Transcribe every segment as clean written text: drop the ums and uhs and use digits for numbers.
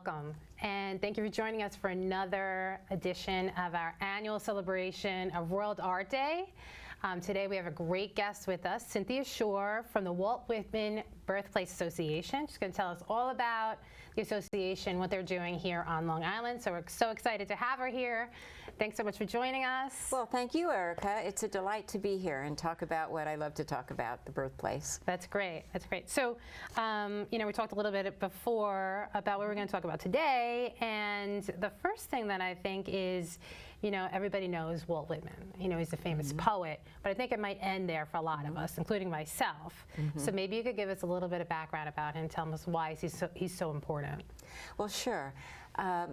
welcome, and thank you for joining us for another edition of our annual celebration of World Art Day. Today we have a great guest with us, Cynthia Shor from the Walt Whitman Birthplace Association. She's going to tell us all about the association, what they're doing here on Long Island. So we're so excited to have her here. Thanks so much for joining us. Well, thank you, Erica. It's a delight to be here and talk about what I love to talk about, the birthplace. That's great. That's great. So, we talked a little bit before about what we're going to talk about today. And the first thing that I think is, everybody knows Walt Whitman. He's a famous poet, but I think it might end there for a lot of us, including myself. So maybe you could give us a little bit of background about him, tell us why he's so important. Well, sure.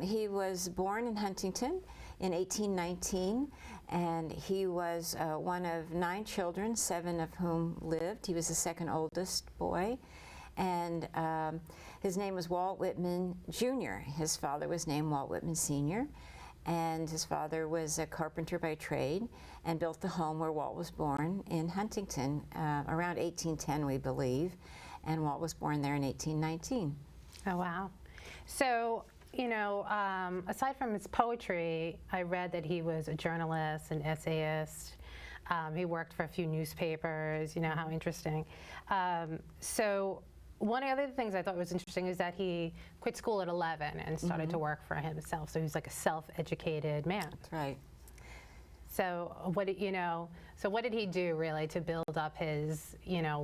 He was born in Huntington in 1819, and he was one of 9 children, 7 of whom lived. He was the second oldest boy, and his name was Walt Whitman Jr. His father was named Walt Whitman Sr., and his father was a carpenter by trade and built the home where Walt was born in Huntington around 1810, we believe, and Walt was born there in 1819. Oh, wow. So, aside from his poetry, I read that he was a journalist, an essayist. He worked for a few newspapers, how interesting. So one of the other things I thought was interesting is that he quit school at 11 and started to work for himself. So he was like a self-educated man. That's right. So what did he do really to build up his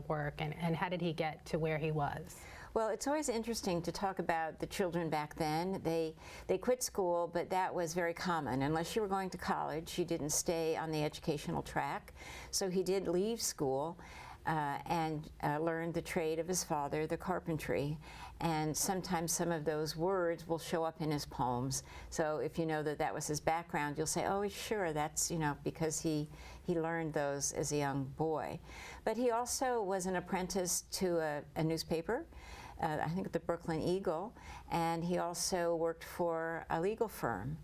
work, and how did he get to where he was? Well, it's always interesting to talk about the children back then. They quit school, but that was very common. Unless you were going to college, you didn't stay on the educational track. So he did leave school and learned the trade of his father, the carpentry. And sometimes some of those words will show up in his poems. So if you know that that was his background, you'll say, oh, sure, that's, because he learned those as a young boy. But he also was an apprentice to a newspaper, I think the Brooklyn Eagle, and he also worked for a legal firm.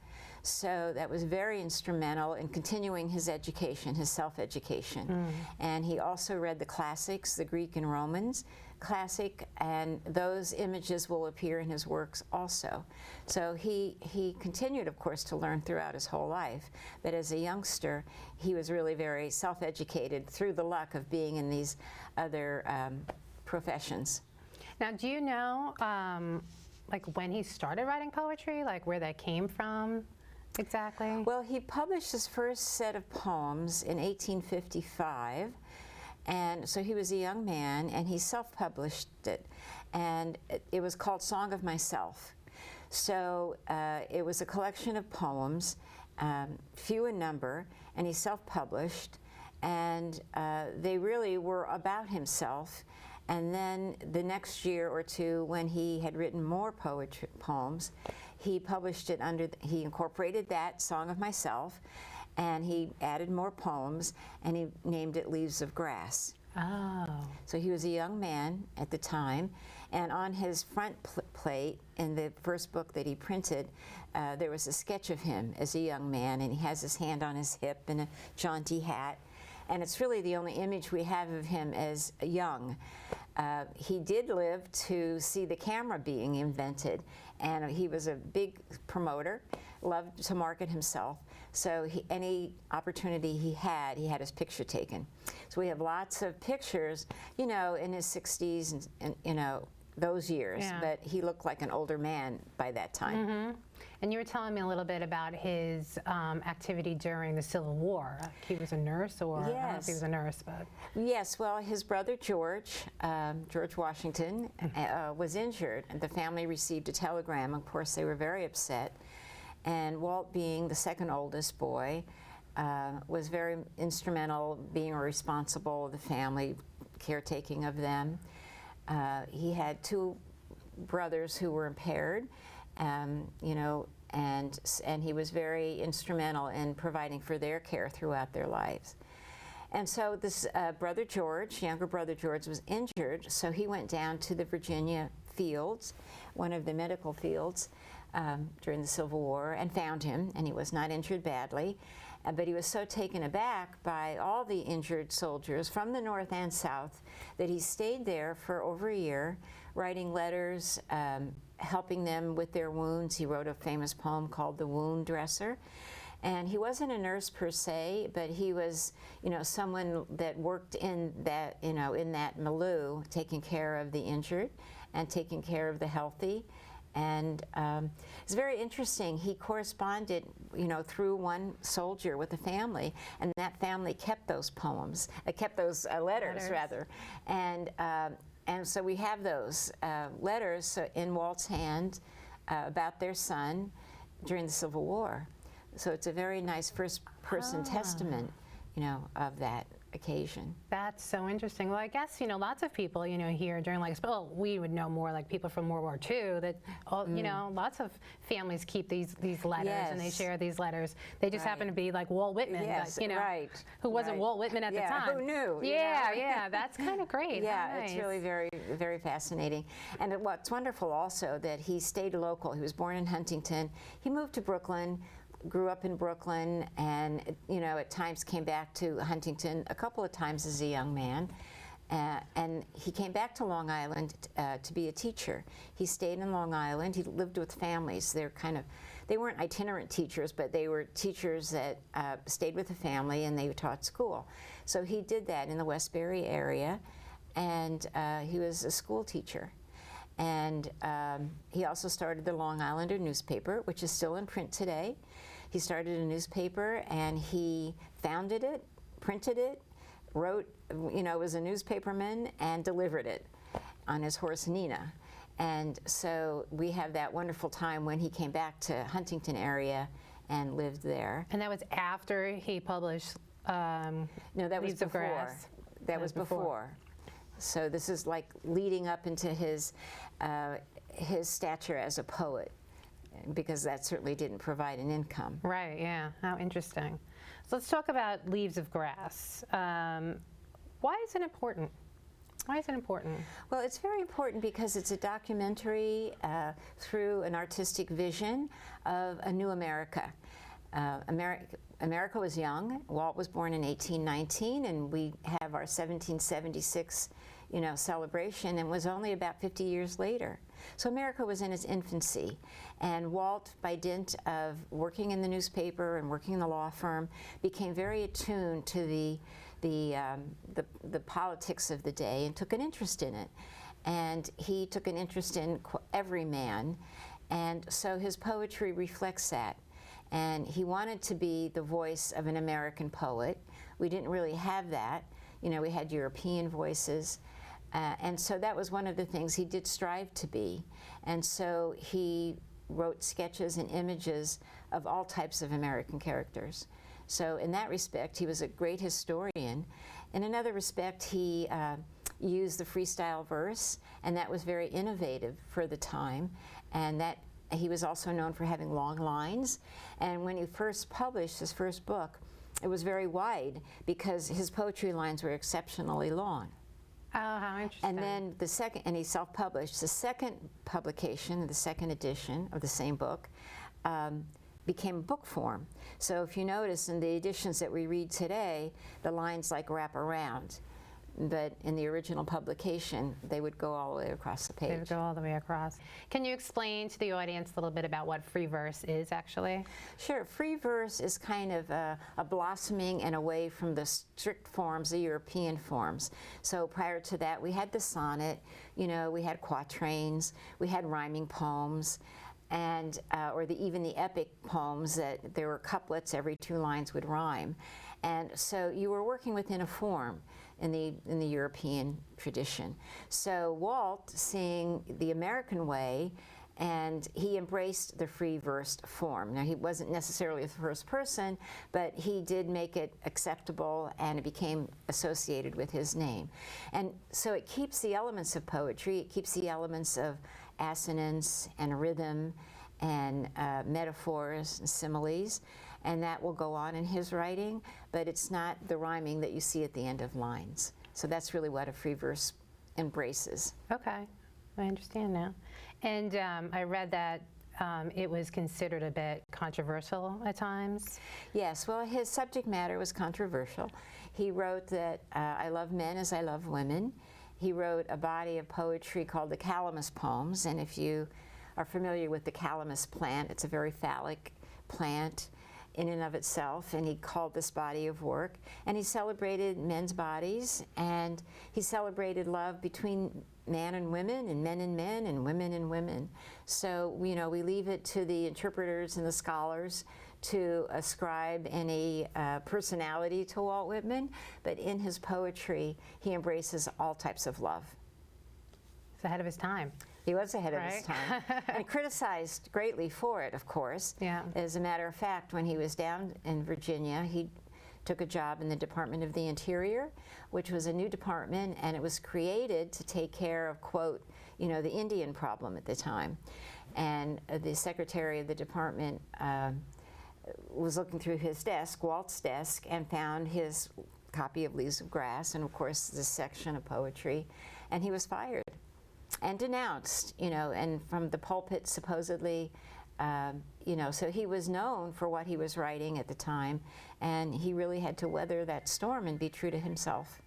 So that was very instrumental in continuing his education, his self-education. And he also read the classics, the Greek and Romans classic, and those images will appear in his works also. So he continued, of course, to learn throughout his whole life. But as a youngster, he was really very self-educated through the luck of being in these other professions. Now, do you know, when he started writing poetry, where that came from exactly? Well, he published his first set of poems in 1855, and so he was a young man, and he self-published it, and it was called Song of Myself. So it was a collection of poems, few in number, and he self-published, and they really were about himself. And then the next year or two, when he had written more poems, he published it he incorporated that Song of Myself, and he added more poems, and he named it Leaves of Grass. Oh. So he was a young man at the time, and on his front plate in the first book that he printed, there was a sketch of him as a young man, and he has his hand on his hip and a jaunty hat. And it's really the only image we have of him as young. He did live to see the camera being invented, and he was a big promoter, loved to market himself. So any opportunity he had his picture taken. So we have lots of pictures, in his 60s and those years, but he looked like an older man by that time. And you were telling me a little bit about his activity during the Civil War. He was a nurse, or yes. I don't know if he was a nurse, but yes. Well, his brother George Washington, was injured, and the family received a telegram. Of course, they were very upset. And Walt, being the second oldest boy, was very instrumental, being responsible of the family, caretaking of them. He had 2 brothers who were impaired. And he was very instrumental in providing for their care throughout their lives. And so this younger brother George, was injured, so he went down to the Virginia fields, one of the medical fields, during the Civil War, and found him, and he was not injured badly. But he was so taken aback by all the injured soldiers from the North and South that he stayed there for over a year, writing letters, helping them with their wounds. He wrote a famous poem called The Wound Dresser. And he wasn't a nurse per se, but he was, someone that worked in that, in that milieu, taking care of the injured and taking care of the healthy. And it's very interesting. He corresponded, through one soldier with a family, and that family kept those poems, kept those letters rather. And so we have those letters in Walt's hand about their son during the Civil War. So it's a very nice first-person testament, of that occasion. That's so interesting. Well, I guess, lots of people, here during we would know more like people from World War II that, lots of families keep these letters and they share these letters. They just happen to be like Walt Whitman, who wasn't Walt Whitman at the time. Who knew? Yeah, that's kind of great. Yeah, nice. It's really very, very fascinating. And what's wonderful also that he stayed local. He was born in Huntington. He moved to Brooklyn, grew up in Brooklyn, and at times came back to Huntington a couple of times as a young man. And he came back to Long Island to be a teacher. He stayed in Long Island. He lived with families. They weren't itinerant teachers, but they were teachers that stayed with the family and they taught school. So he did that in the Westbury area, and he was a school teacher. And he also started the Long Islander newspaper, which is still in print today. He started a newspaper and he founded it, printed it, wrote, was a newspaperman, and delivered it on his horse Nina. And so we have that wonderful time when he came back to Huntington area and lived there. And that was after he published No, that was Leaves of before. Grass. That was before. So this is like leading up into his stature as a poet, because that certainly didn't provide an income. Right, yeah. How interesting. So let's talk about Leaves of Grass. Why is it important? Why is it important? Well, it's very important because it's a documentary through an artistic vision of a new America. America was young. Walt was born in 1819, and we have our 1776 celebration, and was only about 50 years later. So America was in its infancy, and Walt, by dint of working in the newspaper and working in the law firm, became very attuned to the politics of the day and took an interest in it. And he took an interest in every man, and so his poetry reflects that. And he wanted to be the voice of an American poet. We didn't really have that. We had European voices. And so that was one of the things he did strive to be. And so he wrote sketches and images of all types of American characters. So in that respect, he was a great historian. In another respect, he used the freestyle verse, and that was very innovative for the time. And that he was also known for having long lines. And when he first published his first book, it was very wide because his poetry lines were exceptionally long. Oh, how interesting. And then and he self-published. The second publication, the second edition of the same book, became book form. So if you notice in the editions that we read today, the lines wrap around. But in the original publication, they would go all the way across the page. They would go all the way across. Can you explain to the audience a little bit about what free verse is, actually? Sure. Free verse is kind of a blossoming and away from the strict forms, the European forms. So prior to that, we had the sonnet, we had quatrains, we had rhyming poems, and even the epic poems that there were couplets, every 2 lines would rhyme. And so you were working within a form in the European tradition. So Walt, seeing the American way, and he embraced the free verse form. Now, he wasn't necessarily the first person, but he did make it acceptable, and it became associated with his name. And so it keeps the elements of poetry, it keeps the elements of assonance and rhythm and metaphors and similes, and that will go on in his writing, but it's not the rhyming that you see at the end of lines. So that's really what a free verse embraces. Okay, I understand now. And I read that it was considered a bit controversial at times. Yes, well, his subject matter was controversial. He wrote that I love men as I love women. He wrote a body of poetry called the Calamus Poems, and if you are familiar with the calamus plant. It's a very phallic plant in and of itself, and he called this body of work. And he celebrated men's bodies, and he celebrated love between man and women, and men and men, and women and women. So, we leave it to the interpreters and the scholars to ascribe any personality to Walt Whitman, but in his poetry, he embraces all types of love. He's ahead of his time. He was ahead of his time, and criticized greatly for it, of course. Yeah. As a matter of fact, when he was down in Virginia, he took a job in the Department of the Interior, which was a new department, and it was created to take care of, quote, the Indian problem at the time. And the secretary of the department was looking through his desk, Walt's desk, and found his copy of Leaves of Grass, and of course this section of poetry, and he was fired and denounced, and from the pulpit supposedly, so he was known for what he was writing at the time, and he really had to weather that storm and be true to himself.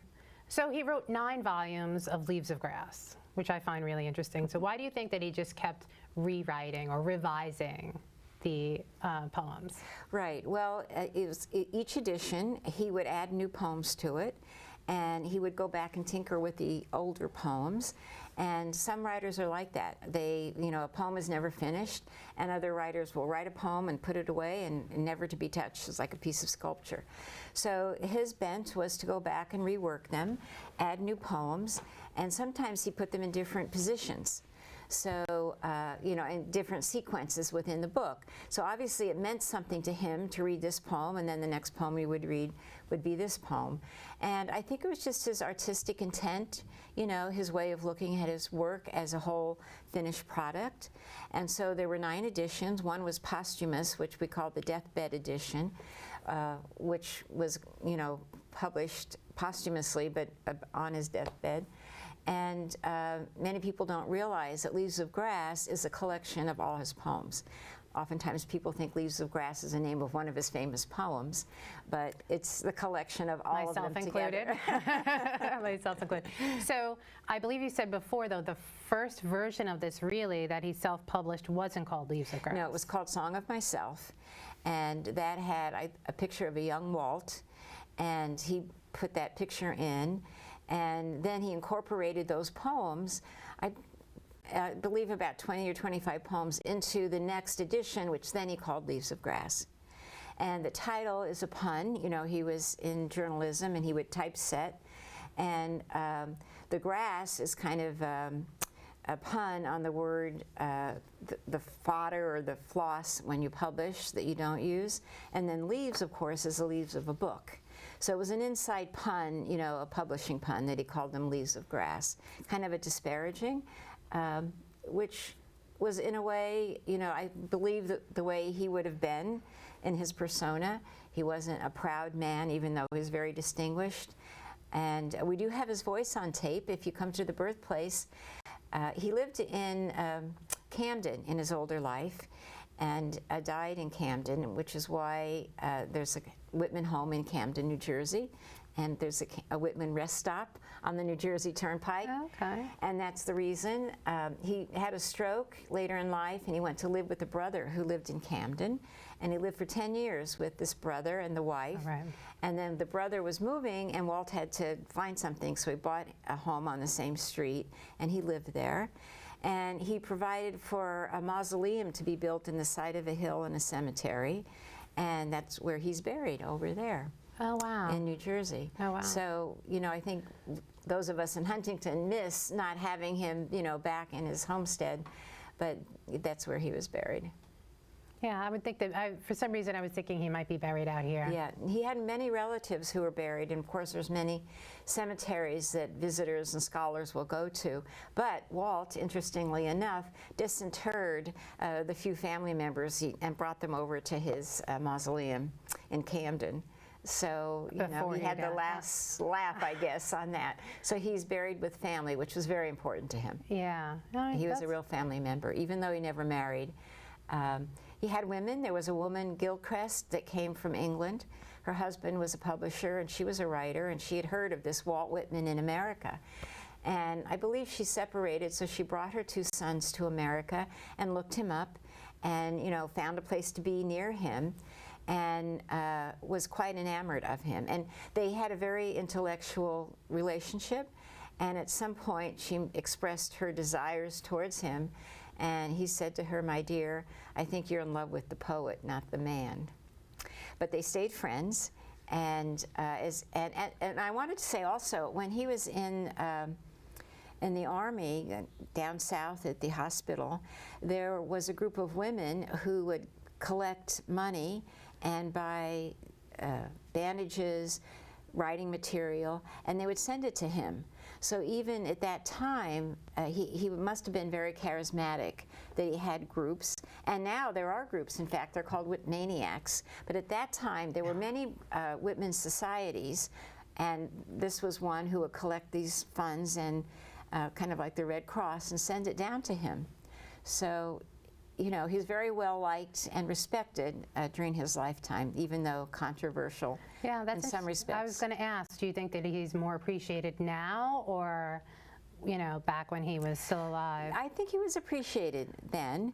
So he wrote 9 volumes of Leaves of Grass, which I find really interesting. So why do you think that he just kept rewriting or revising the poems? Right. Well, each edition, he would add new poems to it, and he would go back and tinker with the older poems. And some writers are like that. They, a poem is never finished, and other writers will write a poem and put it away and never to be touched. It's like a piece of sculpture. So his bent was to go back and rework them, add new poems, and sometimes he put them in different positions. So, in different sequences within the book. So obviously it meant something to him to read this poem, and then the next poem he would read would be this poem. And I think it was just his artistic intent, his way of looking at his work as a whole finished product. And so there were 9 editions. One was posthumous, which we called the Deathbed Edition, which was, published posthumously, but on his deathbed. And many people don't realize that Leaves of Grass is a collection of all his poems. Oftentimes people think Leaves of Grass is the name of one of his famous poems, but it's the collection of all of them together. Myself included. So I believe you said before, though, the first version of this really that he self-published wasn't called Leaves of Grass. No, it was called Song of Myself, and that had a picture of a young Walt, and he put that picture in, and then he incorporated those poems, I believe about 20 or 25 poems, into the next edition, which then he called Leaves of Grass. And the title is a pun. He was in journalism and he would typeset. And the grass is kind of a pun on the word, the fodder or the floss when you publish that you don't use. And then leaves, of course, is the leaves of a book. So it was an inside pun, a publishing pun, that he called them Leaves of Grass. Kind of a disparaging, which was in a way, I believe that the way he would have been in his persona. He wasn't a proud man, even though he was very distinguished. And we do have his voice on tape. If you come to the birthplace, he lived in Camden in his older life, and died in Camden, which is why there's a Whitman home in Camden, New Jersey, and there's a Whitman rest stop on the New Jersey Turnpike. Okay. And that's the reason. He had a stroke later in life, and he went to live with a brother who lived in Camden, and he lived for 10 years with this brother and the wife. Right. And then the brother was moving, and Walt had to find something, so he bought a home on the same street, and he lived there. And he provided for a mausoleum to be built in the side of a hill in a cemetery, and that's where he's buried, over there. Oh, wow. In New Jersey. Oh, wow. So, I think those of us in Huntington miss not having him, back in his homestead, but that's where he was buried. Yeah, I would think that, for some reason, I was thinking he might be buried out here. Yeah, he had many relatives who were buried, and of course there's many cemeteries that visitors and scholars will go to. But Walt, interestingly enough, disinterred the few family members and brought them over to his mausoleum in Camden. So, he had the last laugh, I guess, on that. So he's buried with family, which was very important to him. Yeah. No, He was a real family member, even though he never married. He had women. There was a woman, Gilchrist, that came from England. Her husband was a publisher, and she was a writer, and she had heard of this Walt Whitman in America. And I believe she separated, so she brought her 2 sons to America and looked him up and, found a place to be near him and was quite enamored of him. And they had a very intellectual relationship, and at some point she expressed her desires towards him, and he said to her, "My dear, I think you're in love with the poet, not the man." But they stayed friends, and I wanted to say also, when he was in the Army, down south at the hospital, there was a group of women who would collect money and buy bandages, writing material, and they would send it to him. So even at that time, he must have been very charismatic, that he had groups. And now there are groups, in fact, they're called Whitmaniacs. But at that time, there were many Whitman societies, and this was one who would collect these funds and kind of like the Red Cross and send it down to him. So, he's very well liked and respected during his lifetime, even though controversial in some respects. I was going to ask, do you think that he's more appreciated now or, back when he was still alive? I think he was appreciated then.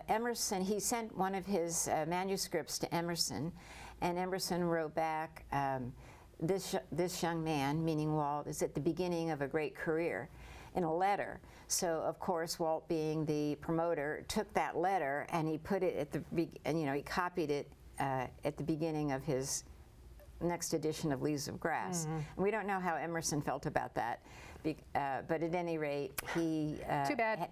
Emerson, he sent one of his manuscripts to Emerson, and Emerson wrote back, this young man, meaning Walt, is at the beginning of a great career, in a letter. So of course, Walt, being the promoter, took that letter and he put it he copied it at the beginning of his next edition of Leaves of Grass. And we don't know how Emerson felt about that, but at any rate, he too bad.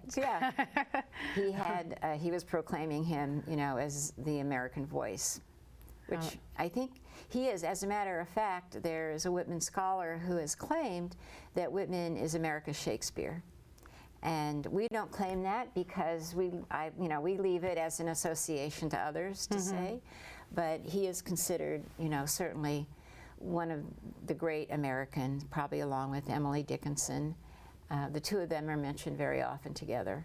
He was proclaiming him, as the American voice, which I think he is. As a matter of fact, there is a Whitman scholar who has claimed that Whitman is America's Shakespeare. And we don't claim that because we leave it as an association to others to say, but he is considered, certainly one of the great Americans, probably along with Emily Dickinson. The 2 of them are mentioned very often together.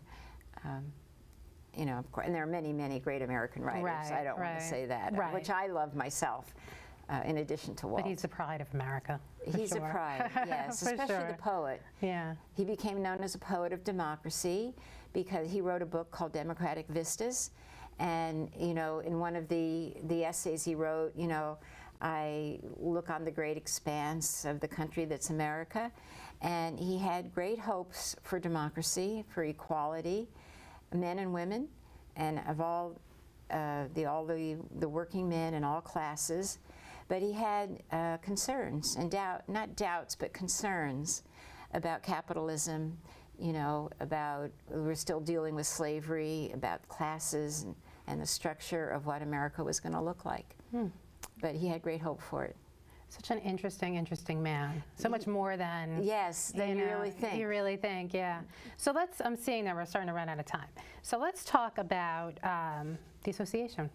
Of course, and there are many, many great American writers. Right, I don't want to say that, which I love myself, in addition to Walt. But he's the pride of America. He's a pride, yes, especially the poet. Yeah. He became known as a poet of democracy because he wrote a book called Democratic Vistas. And, in one of the essays he wrote, I look on the great expanse of the country that's America. And he had great hopes for democracy, for equality, men and women, and of all the working men in all classes. But he had concerns and not doubts, but concerns about capitalism, about we're still dealing with slavery, about classes and the structure of what America was going to look like. But he had great hope for it. Such an interesting man. So much more than than you really think. You really think, yeah. So I'm seeing that we're starting to run out of time. So let's talk about the association.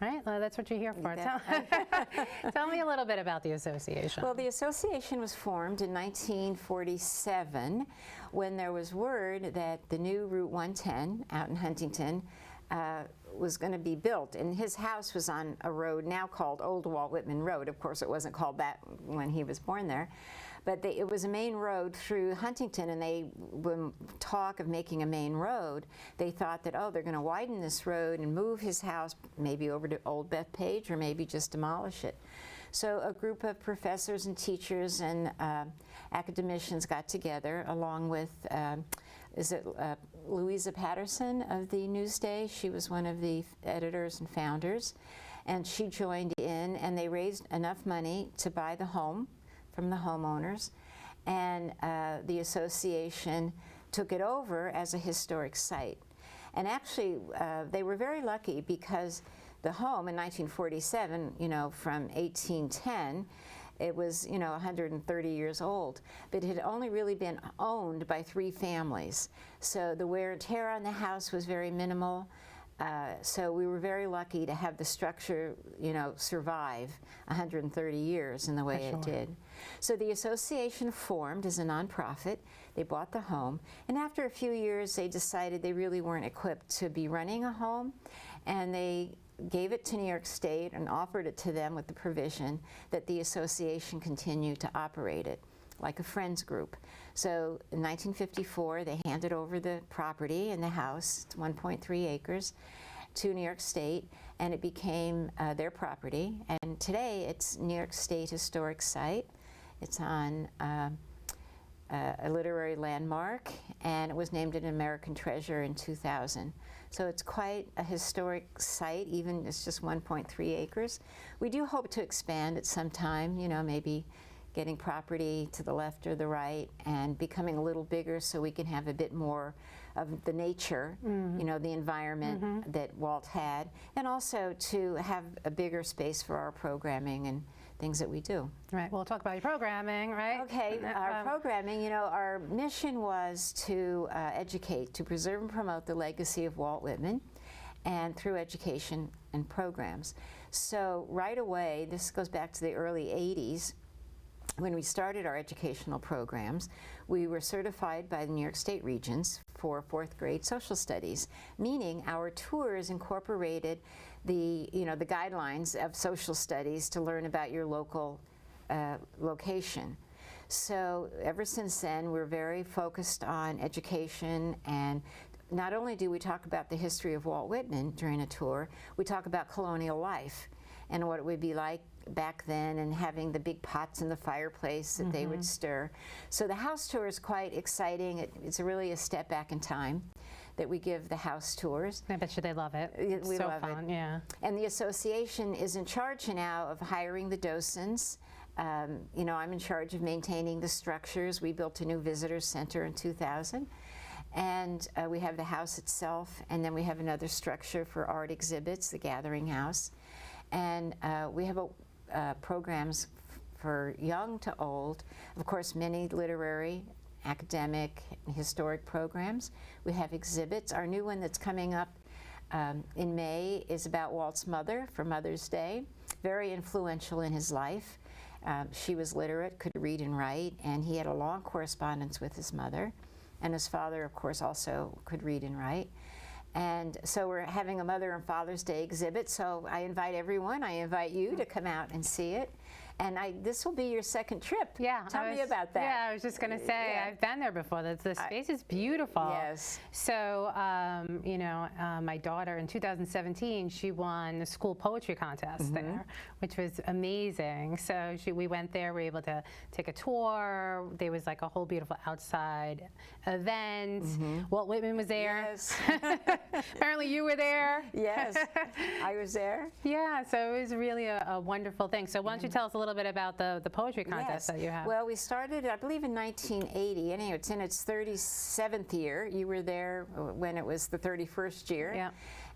Right? Well, that's what you're here for. Tell me a little bit about the association. Well, the association was formed in 1947 when there was word that the new Route 110 out in Huntington was going to be built. And his house was on a road now called Old Walt Whitman Road. Of course, it wasn't called that when he was born there. But it was a main road through Huntington, and when talk of making a main road, they thought that, they're going to widen this road and move his house maybe over to Old Bethpage or maybe just demolish it. So a group of professors and teachers and academicians got together along with, Louisa Patterson of the Newsday? She was one of the editors and founders, and she joined in, and they raised enough money to buy the home from the homeowners, and the association took it over as a historic site. And actually, they were very lucky because the home in 1947, from 1810, it was, 130 years old, but it had only really been owned by 3 families. So the wear and tear on the house was very minimal. So we were very lucky to have the structure, survive 130 years in the way it did. So the association formed as a nonprofit. They bought the home, and after a few years, they decided they really weren't equipped to be running a home, and they gave it to New York State and offered it to them with the provision that the association continue to operate it. like a friends group. So in 1954, they handed over the property and the house, it's 1.3 acres, to New York State, and it became their property. And today it's New York State Historic Site. It's on a literary landmark, and it was named an American Treasure in 2000. So it's quite a historic site, even it's just 1.3 acres. We do hope to expand at some time, you know, maybe getting property to the left or the right and becoming a little bigger so we can have a bit more of the nature, you know, the environment that Walt had, and also to have a bigger space for our programming and things that we do. Right. We'll talk about your programming, right? Okay. Our programming, you know, our mission was to educate, to preserve and promote the legacy of Walt Whitman, and through education and programs. So right away, this goes back to the early 80s, when we started our educational programs, we were certified by the New York State Regents for 4th grade social studies, meaning our tours incorporated the, you know, the guidelines of social studies to learn about your local location. So ever since then, we're very focused on education, and not only do we talk about the history of Walt Whitman during a tour, we talk about colonial life and what it would be like back then, and having the big pots in the fireplace that they would stir. So the house tour is quite exciting. It's really a step back in time that we give the house tours. I bet you they love it. It's We so love fun, it. yeah. And the association is in charge now of hiring the docents. You know, I'm in charge of maintaining the structures. We built a new visitor center in 2000. And we have the house itself, and then we have another structure for art exhibits, the Gathering House. And we have programs for young to old. Of course, many literary, academic, and historic programs. We have exhibits. Our new one that's coming up in May is about Walt's mother for Mother's Day. Very influential in his life. She was literate, could read and write, and he had a long correspondence with his mother. And his father, of course, also could read and write. And so we're having a Mother and Father's Day exhibit, so I invite everyone, I invite you to come out and see it. And this will be your second trip. Yeah. Tell me about that. Yeah, I was just going to say, Yeah. I've been there before. The space is beautiful. Yes. So, you know, my daughter in 2017, she won the school poetry contest there, which was amazing. So we went there, we were able to take a tour. There was like a whole beautiful outside event. Walt Whitman was there. Yes. Apparently you were there. Yes, I was there. Yeah, so it was really a wonderful thing. So why don't you tell us a little bit about the poetry contest that you have? Well, we started, I believe, in 1980. Anyway, it's in its 37th year. You were there when it was the 31st year. Yeah.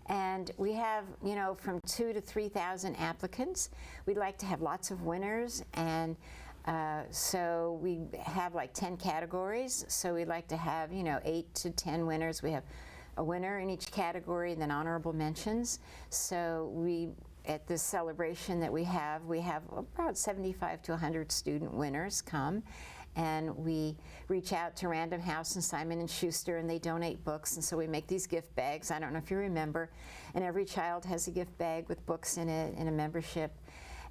And we have, you know, from 2,000 to 3,000 applicants. We'd like to have lots of winners, and so we have like 10 categories. So we'd like to have, you know, 8 to 10 winners. We have a winner in each category, and then honorable mentions. So at this celebration that we have about 75 to 100 student winners come, and we reach out to Random House and Simon & Schuster, and they donate books, and so we make these gift bags. I don't know if you remember, and every child has a gift bag with books in it and a membership.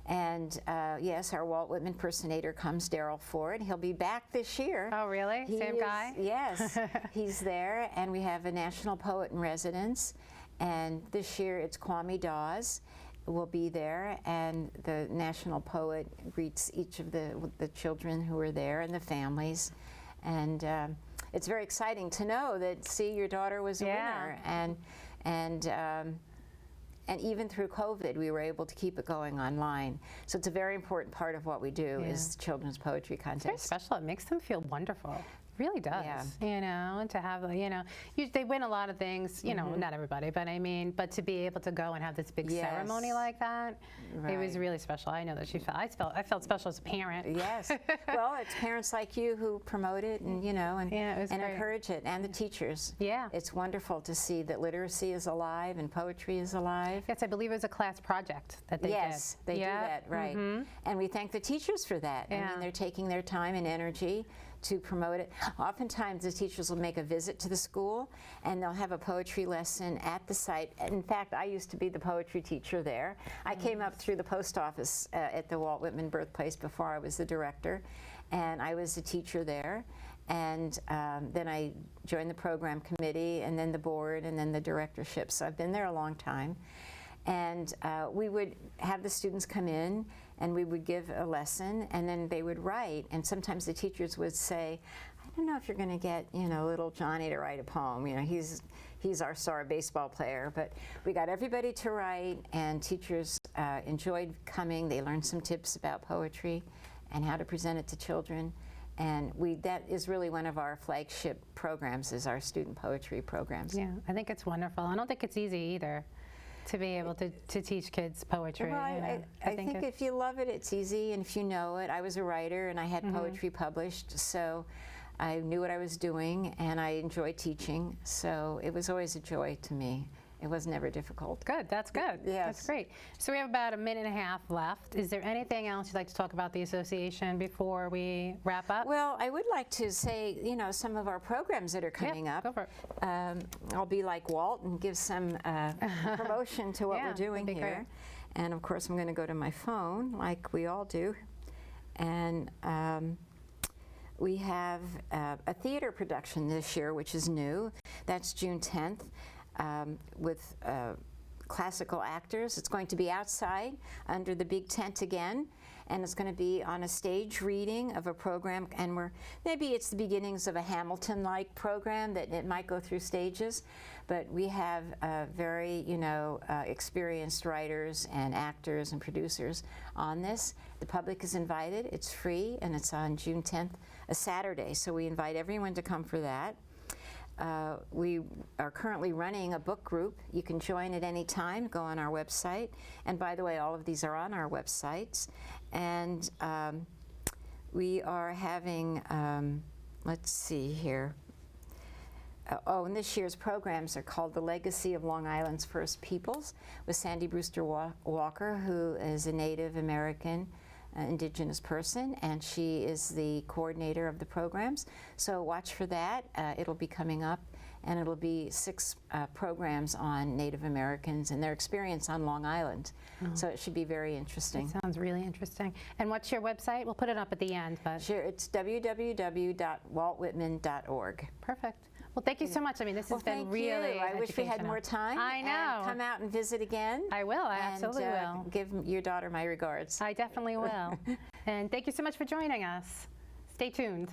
And yes, our Walt Whitman impersonator comes, Daryl Ford. He'll be back this year. Oh, really? Same guy? Yes, he's there. And we have a national poet in residence. And this year it's Kwame Dawes will be there. And the national poet greets each of the children who are there and the families. And it's very exciting to know that, see, your daughter was a winner. And even through COVID, we were able to keep it going online. So it's a very important part of what we do is children's poetry contest. It's very special. It makes them feel wonderful. It really does. Yeah. You know, and to have, you know, they win a lot of things, you know, not everybody, but I mean, but to be able to go and have this big ceremony like that, it was really special. I know that I felt special as a parent. Yes. Well, it's parents like you who promote it and, you know, and encourage it, and the teachers. Yeah. It's wonderful to see that literacy is alive and poetry is alive. Yes, I believe it was a class project that they did. Yes, they do that, right. And we thank the teachers for that. I mean, they're taking their time and energy to promote it. Oftentimes the teachers will make a visit to the school and they'll have a poetry lesson at the site. In fact, I used to be the poetry teacher there. I came up through the post office at the Walt Whitman Birthplace before I was the director, and I was a teacher there. And then I joined the program committee, and then the board, and then the directorship. So I've been there a long time. And we would have the students come in, and we would give a lesson, and then they would write. And sometimes the teachers would say, I don't know if you're going to get, little Johnny to write a poem. He's our star baseball player. But we got everybody to write, and teachers enjoyed coming. They learned some tips about poetry and how to present it to children. And that is really one of our flagship programs, is our student poetry programs. Yeah, I think it's wonderful. I don't think it's easy either to be able to teach kids poetry. Well, I think if you love it, it's easy, and if you know it. I was a writer, and I had poetry published, so I knew what I was doing, and I enjoyed teaching, so it was always a joy to me. It was never difficult. Good, that's good. Yes. That's great. So we have about a minute and a half left. Is there anything else you'd like to talk about the association before we wrap up? Well, I would like to say, some of our programs that are coming up. Go for it. I'll be like Walt and give some promotion to what we're doing that'd be here. great. And of course, I'm going to go to my phone, like we all do. And we have a theater production this year, which is new. That's June 10th. With classical actors. It's going to be outside under the big tent again, and it's going to be on a stage reading of a program, and maybe it's the beginnings of a Hamilton-like program that it might go through stages, but we have very, experienced writers and actors and producers on this. The public is invited. It's free, and it's on June 10th, a Saturday, so we invite everyone to come for that. We are currently running a book group. You can join at any time, go on our website. And by the way, all of these are on our websites. And we are having, let's see here. And this year's programs are called The Legacy of Long Island's First Peoples, with Sandy Brewster Walker, who is a Native American Indigenous person, and she is the coordinator of the programs. So watch for that. It'll be coming up, and it'll be 6 programs on Native Americans and their experience on Long Island. So it should be very interesting. That sounds really interesting. And what's your website? We'll put it up at the end. But sure, it's www.waltwhitman.org. Perfect. Well, thank you so much. I mean, this has been really I wish we had more time. I know. And come out and visit again. I will. I absolutely will. Give your daughter my regards. I definitely will. And thank you so much for joining us. Stay tuned.